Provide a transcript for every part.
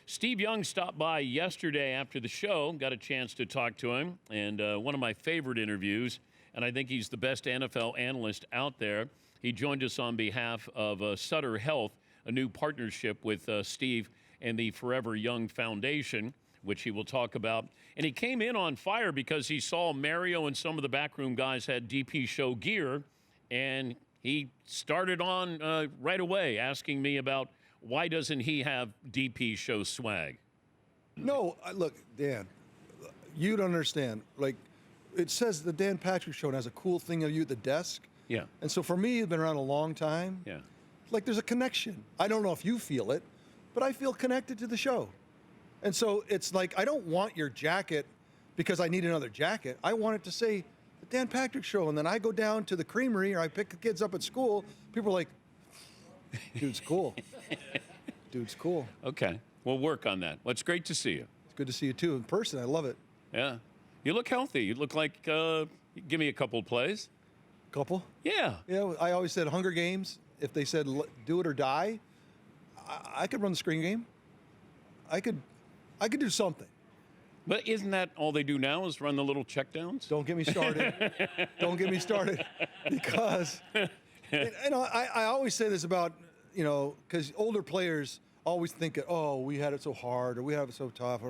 Steve Young stopped by yesterday after the show, got a chance to talk to him, and one of my favorite interviews, and I think he's the best NFL analyst out there. He joined us on behalf of Sutter Health, a new partnership with Steve and the Forever Young Foundation, which he will talk about. And he came in on fire because he saw Mario and some of the backroom guys had DP show gear, and he started on right away asking me about why doesn't he have DP show swag? No, look, Dan, you don't understand. Like, it says the Dan Patrick Show and has a cool thing of you at the desk. Yeah. And so for me, it's been around a long time. Yeah. Like, there's a connection. I don't know if you feel it, but I feel connected to the show. And so it's like, I don't want your jacket because I need another jacket. I want it to say the Dan Patrick Show. And then I go down to the creamery or I pick the kids up at school. People are like, dude's cool. Dude's cool. Okay. We'll work on that. Well, it's great to see you. It's good to see you, too, in person. I love it. Yeah. You look healthy. You look like, give me a couple of plays. Couple? Yeah. Yeah, I always said Hunger Games. If they said do it or die, I could run the screen game. I could do something. But isn't that all they do now is run the little checkdowns? Don't get me started. Don't get me started. Because, I always say this about, because older players always think, oh, we had it so hard or we have it so tough.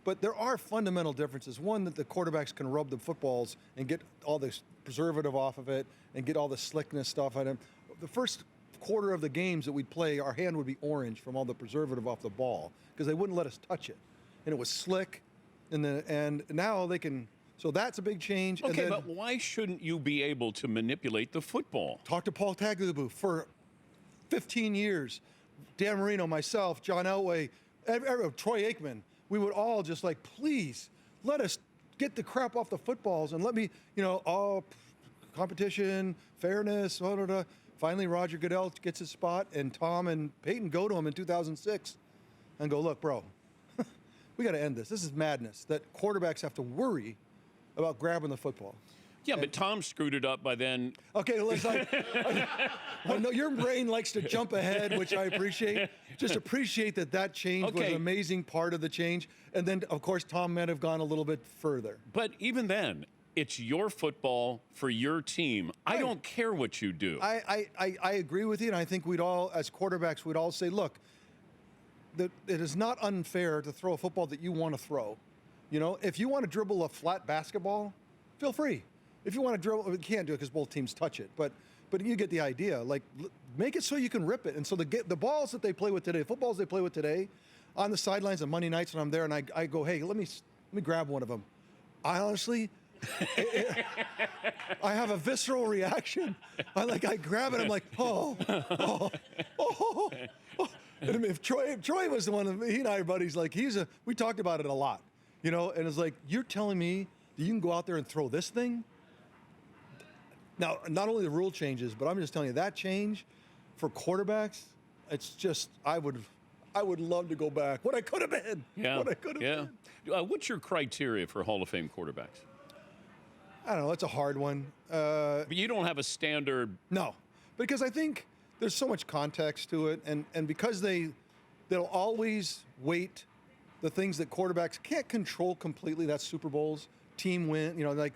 But there are fundamental differences. One, that the quarterbacks can rub the footballs and get all this preservative off of it and get all the slickness stuff out of them. The first quarter of the games that we'd play, our hand would be orange from all the preservative off the ball because they wouldn't let us touch it. And it was slick. And now they can. So that's a big change. Okay, but why shouldn't you be able to manipulate the football? Talk to Paul Tagliabue for 15 years. Dan Marino, myself, John Elway, Troy Aikman. We would all just like, please, let us get the crap off the footballs and let me, competition, fairness, blah, blah, blah. Finally, Roger Goodell gets his spot, and Tom and Peyton go to him in 2006 and go, look, bro, we got to end this. This is madness that quarterbacks have to worry about grabbing the football. Yeah, but Tom screwed it up by then. Okay, I know your brain likes to jump ahead, which I appreciate. Just appreciate that change was an amazing part of the change. And then, of course, Tom might have gone a little bit further. But even then, it's your football for your team. Right. I don't care what you do. I agree with you, and I think we'd all, as quarterbacks, we'd all say, look, it is not unfair to throw a football that you want to throw. If you want to dribble a flat basketball, feel free. If you want to dribble, you can't do it because both teams touch it. But you get the idea. Like, make it so you can rip it. And so the balls that they play with today, footballs they play with today, on the sidelines on Monday nights when I'm there and I go, hey, let me grab one of them. I honestly, I have a visceral reaction. I grab it. I'm like, oh. And if Troy was the one, he and I are buddies. Like we talked about it a lot, And it's like, you're telling me that you can go out there and throw this thing. Now, not only the rule changes, but I'm just telling you that change for quarterbacks. It's just I would love to go back. What I could have been. Yeah. What I could have been. What's your criteria for Hall of Fame quarterbacks? I don't know. It's a hard one. But you don't have a standard. No, because I think there's so much context to it, and because they'll always weight the things that quarterbacks can't control completely. That's Super Bowls, team win.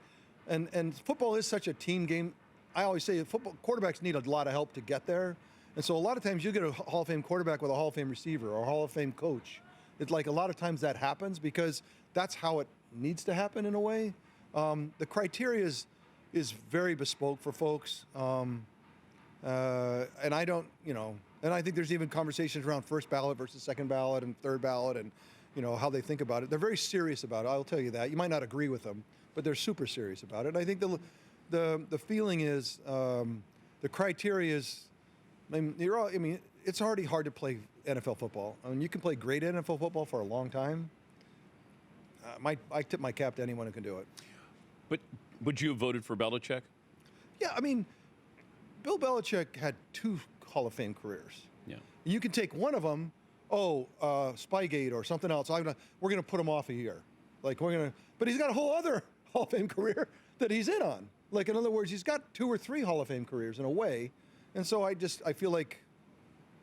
And football is such a team game. I always say quarterbacks need a lot of help to get there. And so a lot of times you get a Hall of Fame quarterback with a Hall of Fame receiver or a Hall of Fame coach. It's like a lot of times that happens because that's how it needs to happen in a way. The criteria is very bespoke for folks. And I don't, and I think there's even conversations around first ballot versus second ballot and third ballot and, how they think about it. They're very serious about it. I'll tell you that. You might not agree with them, but they're super serious about it. And I think the feeling is the criteria is, it's already hard to play NFL football. You can play great NFL football for a long time. I tip my cap to anyone who can do it. But would you have voted for Belichick? Yeah, Bill Belichick had 2 Hall of Fame careers. Yeah. You can take one of them, Spygate or something else. We're going to put him off a year. But he's got a whole other Hall of Fame career that he's in on. Like, in other words, he's got 2 or 3 Hall of Fame careers in a way. And so I feel like,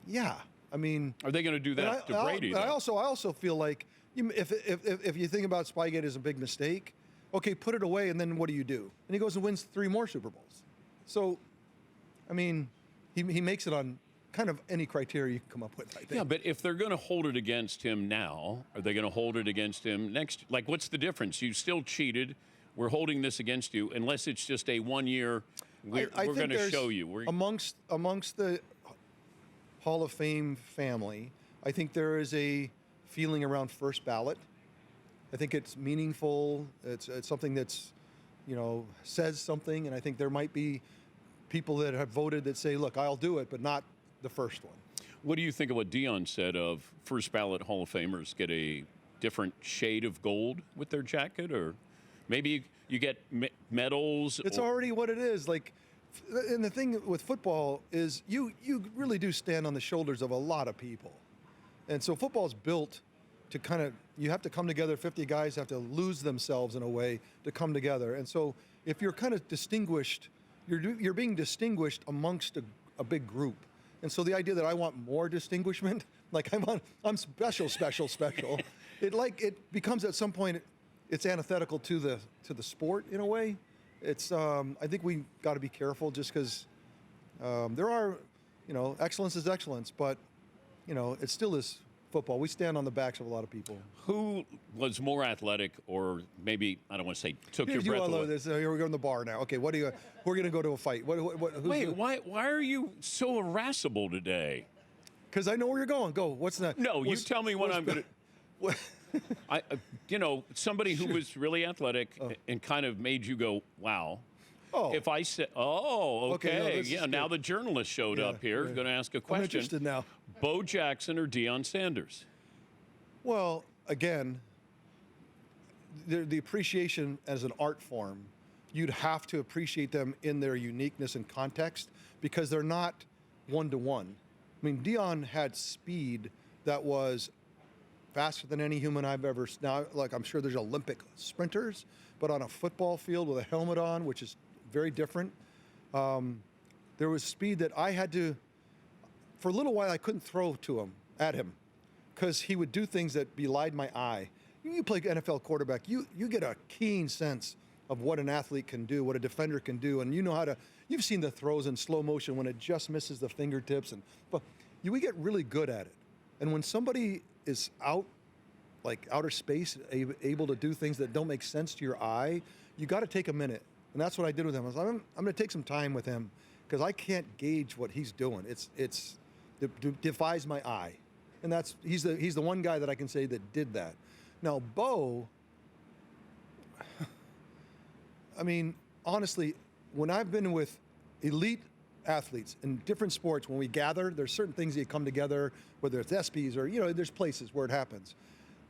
yeah, I mean, Are they going to do that to Brady? I also feel like if you think about Spygate as a big mistake, okay, put it away, and then what do? And he goes and wins 3 more Super Bowls. So, I mean, he makes it on kind of any criteria you can come up with, I think. Yeah, but if they're going to hold it against him now, are they going to hold it against him next? Like, what's the difference? You still cheated. We're holding this against you, unless it's just a 1 year. We're going to show you. Amongst the Hall of Fame family, I think there is a feeling around first ballot. I think it's meaningful. It's something that's, says something, and I think there might be people that have voted that say, look, I'll do it, but not the first one. What do you think of what Dion said of first ballot Hall of Famers get a different shade of gold with their jacket, or maybe you get medals? It's already what it is. Like, and the thing with football is you really do stand on the shoulders of a lot of people. And so football is built to kind of, you have to come together, 50 guys have to lose themselves in a way to come together. And so if you're kind of distinguished, you're being distinguished amongst a big group. And so the idea that I want more distinguishment, like I'm special, it becomes at some point, it's antithetical to the sport in a way. It's I think we got to be careful just because there are, excellence is excellence, but it still is football. We stand on the backs of a lot of people. Who was more athletic, or maybe, I don't want to say took your breath away? Here we go in the bar now. Okay, we're going to go to a fight. Wait, why are you so irascible today? Because I know where you're going. Go. What's that? No, you tell me what I'm going to. Somebody who was really athletic and kind of made you go, wow. Oh. If I said, okay. No, now the journalist showed up here, going to ask a question. I'm interested now. Bo Jackson or Deion Sanders? Well, again, the appreciation as an art form, you'd have to appreciate them in their uniqueness and context because they're not one-to-one. I mean, Deion had speed that was faster than any human I've ever. Now, like, I'm sure there's Olympic sprinters, but on a football field with a helmet on, which is very different, there was speed that I had to, for a little while, I couldn't throw at him because he would do things that belied my eye. You play NFL quarterback, you get a keen sense of what an athlete can do, what a defender can do, and you know how to, you've seen the throws in slow motion when it just misses the fingertips, but we get really good at it. And when somebody is out, like outer space, able to do things that don't make sense to your eye, you got to take a minute. And that's what I did with him. I was like, I'm going to take some time with him because I can't gauge what he's doing. It defies my eye. And he's the one guy that I can say that did that. Now, Bo, I mean, honestly, when I've been with elite athletes in different sports, when we gather, there's certain things that come together, whether it's ESPYs or, there's places where it happens.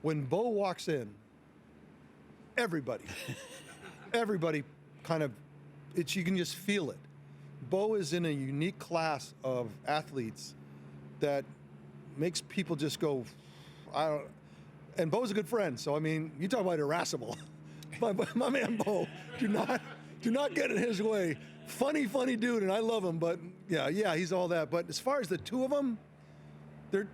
When Bo walks in, everybody kind of, you can just feel it. Bo is in a unique class of athletes that makes people just go, and Bo's a good friend. So, I mean, you talk about irascible. My man Bo, do not get in his way. Funny dude, and I love him, but yeah, he's all that. But as far as the two of them,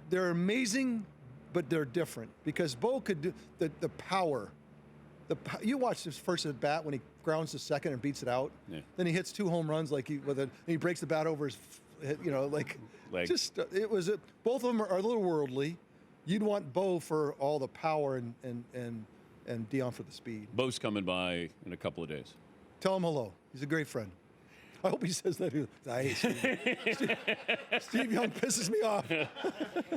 they're amazing, but they're different because Bo could do the power. You watch his first at bat when he grounds to second and beats it out. Yeah. Then he hits 2 home runs he breaks the bat over his, leg. Just both of them are a little worldly. You'd want Bo for all the power and Deion for the speed. Bo's coming by in a couple of days. Tell him hello. He's a great friend. I hope he says that. I hate Steve. Steve Young pisses me off.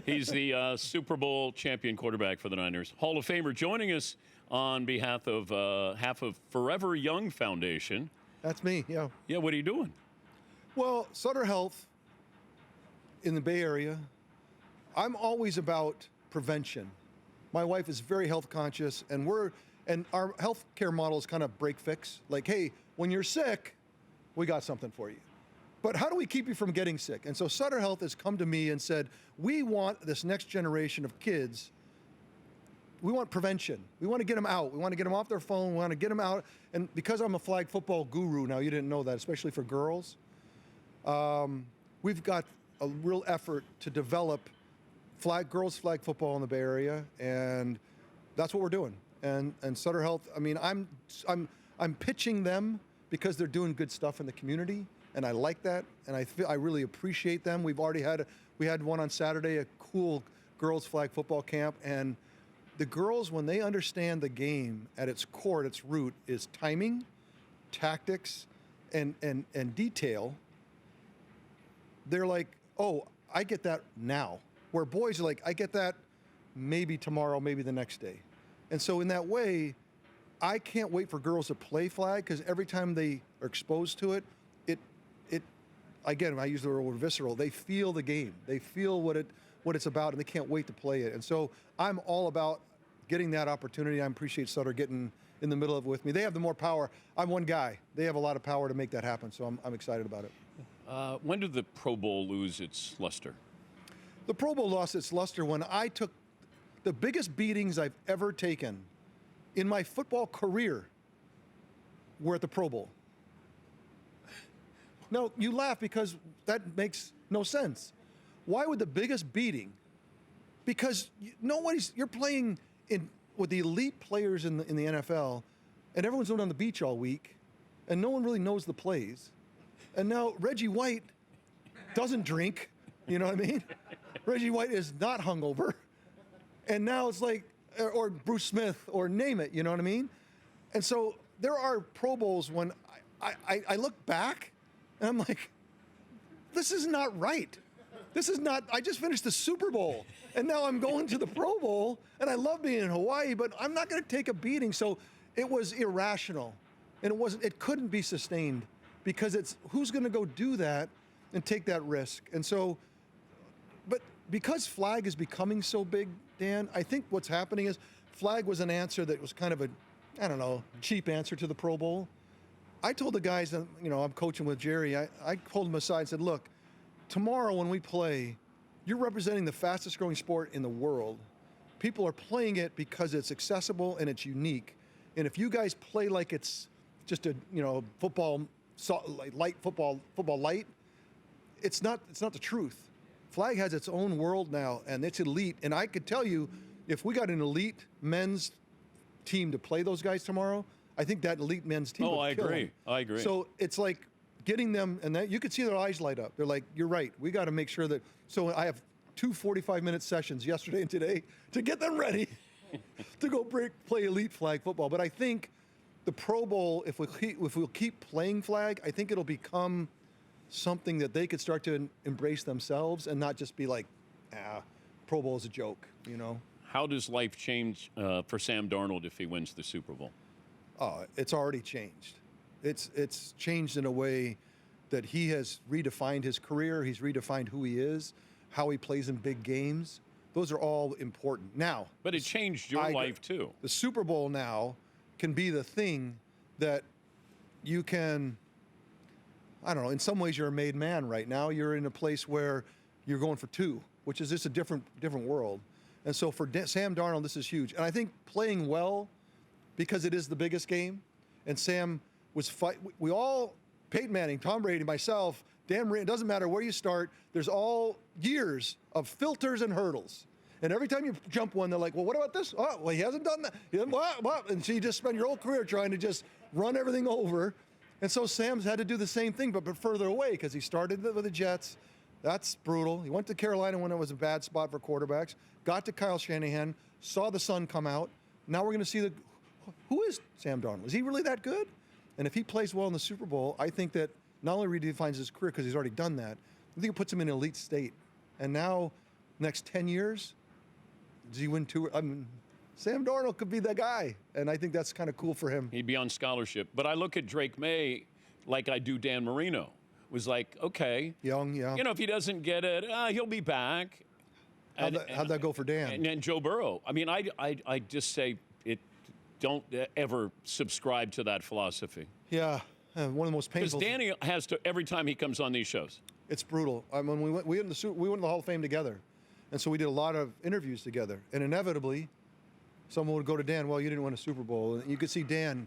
He's the Super Bowl champion quarterback for the Niners. Hall of Famer joining us on behalf of Forever Young Foundation. That's me, yeah. Yeah, what are you doing? Well, Sutter Health in the Bay Area, I'm always about prevention. My wife is very health conscious, and our healthcare model is kind of break fix. Like, hey, when you're sick, we got something for you. But how do we keep you from getting sick? And so Sutter Health has come to me and said, we want this next generation of kids, we want prevention. We want to get them out. We want to get them off their phone. We want to get them out. And because I'm a flag football guru now, you didn't know that, especially for girls, we've got a real effort to develop girls flag football in the Bay Area, and that's what we're doing. And Sutter Health, I mean, I'm pitching them because they're doing good stuff in the community, and I like that, and I really appreciate them. We had one on Saturday, a cool girls flag football camp, and the girls, when they understand the game at its core, at its root, is timing, tactics, and detail. They're like, oh, I get that now. Where boys are like, I get that maybe tomorrow, maybe the next day. And so in that way, I can't wait for girls to play flag, because every time they are exposed to it, again, I use the word visceral, they feel the game. They feel what it's about, and they can't wait to play it. And so I'm all about getting that opportunity. I appreciate Sutter getting in the middle of it with me. They have the more power. I'm one guy. They have a lot of power to make that happen, so I'm excited about it. When did the Pro Bowl lose its luster? The Pro Bowl lost its luster when I took the biggest beatings I've ever taken in my football career were at the Pro Bowl. No, you laugh because that makes no sense. Why would the biggest beating? Because you're playing with the elite players in the NFL, and everyone's going on the beach all week, and no one really knows the plays. And now Reggie White doesn't drink, you know what I mean? Reggie White is not hungover. And now it's like, or Bruce Smith, or name it, you know what I mean? And so there are Pro Bowls when I look back, and I'm like, this is not right. This is not, I just finished the Super Bowl, and now I'm going to the Pro Bowl, and I love being in Hawaii, but I'm not going to take a beating. So it was irrational, and it couldn't be sustained, because it's who's going to go do that and take that risk. And so, but because flag is becoming so big, Dan, I think what's happening is flag was an answer that was kind of cheap answer to the Pro Bowl. I told the guys, I'm coaching with Jerry, I pulled them aside and said, look, tomorrow when we play, you're representing the fastest growing sport in the world. People are playing it because it's accessible and it's unique. And if you guys play like it's just a, football, light football light, it's not the truth. Flag has its own world now, and it's elite. And I could tell you, if we got an elite men's team to play those guys tomorrow, I think that elite men's team would kill them. I agree. So it's like getting them, and you could see their eyes light up. They're like, you're right. We got to make sure that. So I have 2 45-minute sessions yesterday and today to get them ready to go play elite flag football. But I think the Pro Bowl, if we'll keep playing flag, I think it'll become something that they could start to embrace themselves and not just be like, Pro Bowl is a joke, How does life change for Sam Darnold if he wins the Super Bowl? Oh, it's already changed. It's changed in a way that he has redefined his career. He's redefined who he is, how he plays in big games. Those are all important. Now, but it changed your life too. The Super Bowl now can be the thing that you can, I don't know, in some ways you're a made man right now. You're in a place where you're going for 2, which is just a different world. And so for Sam Darnold, this is huge. And I think playing well, because it is the biggest game, and Sam was we all, Peyton Manning, Tom Brady, myself, Dan Marino, it doesn't matter where you start, there's all years of filters and hurdles. And every time you jump one, they're like, well, what about this? Oh, well, he hasn't done that. And so you just spend your whole career trying to just run everything over. And so Sam's had to do the same thing, but further away, because he started with the Jets. That's brutal. He went to Carolina when it was a bad spot for quarterbacks, got to Kyle Shanahan, saw the sun come out. Now we're going to see who is Sam Darnold? Is he really that good? And if he plays well in the Super Bowl, I think that not only redefines his career because he's already done that, I think it puts him in an elite state. And now, next 10 years, does he win 2? Sam Darnold could be that guy, and I think that's kind of cool for him. He'd be on scholarship. But I look at Drake May like I do Dan Marino. Was like, okay. Young, yeah. If he doesn't get it, he'll be back. How'd that go for Dan? And Joe Burrow. I mean, I just say don't ever subscribe to that philosophy. Yeah, one of the most painful. Because Danny has to, every time he comes on these shows. It's brutal. I mean, we went to the Hall of Fame together, and so we did a lot of interviews together. And inevitably, someone would go to Dan, well, you didn't win a Super Bowl. And you could see Dan,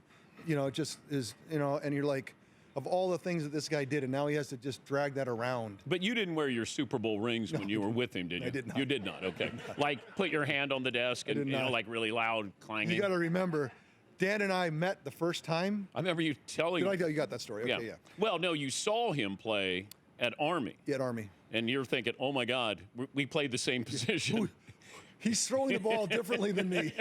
just is, and you're like, of all the things that this guy did, and now he has to just drag that around. But you didn't wear your Super Bowl rings when you were with him, did you? I did not. You did not, okay. Like put your hand on the desk and, like really loud clanging. You got to remember, Dan and I met the first time. I remember you telling Did I tell you got that story? Okay, yeah. Well, no, you saw him play at Army. Yeah, at Army. And you're thinking, oh my God, we played the same position. He's throwing the ball differently than me.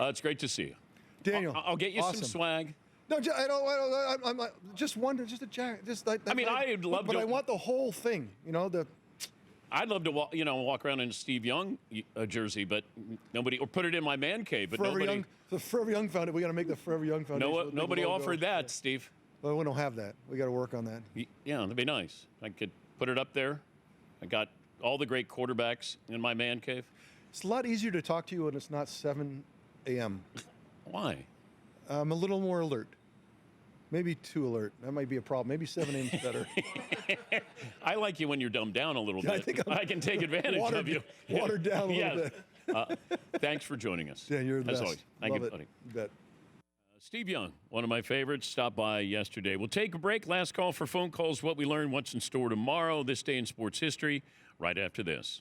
It's great to see you. Daniel, I'll get you awesome. some swag. No, I don't. I'm just one, just a jacket. Just like. I mean, I'd love but to. I want the whole thing. You know the. I'd love to walk around in a Steve Young jersey, but nobody, or put it in my man cave, but Forever nobody. Young, the Forever Young Foundation. We got to make the Forever Young Foundation. No, nobody offered that, Steve. Well, we don't have that. We got to work on that. Yeah, that'd be nice. I could put it up there. I got all the great quarterbacks in my man cave. It's a lot easier to talk to you when it's not 7 a.m. Why? I'm a little more alert. Maybe too alert. That might be a problem. Maybe 7 a.m. is better. I like you when you're dumbed down a little Yeah, bit. I can take advantage of you. Watered down a little bit. Thanks for joining us. Yeah, you're the As best. always. Thank Love you, it. buddy. You bet. Steve Young, one of my favorites, stopped by yesterday. We'll take a break. Last call for phone calls. What we learned, what's in store tomorrow, this day in sports history, right after this.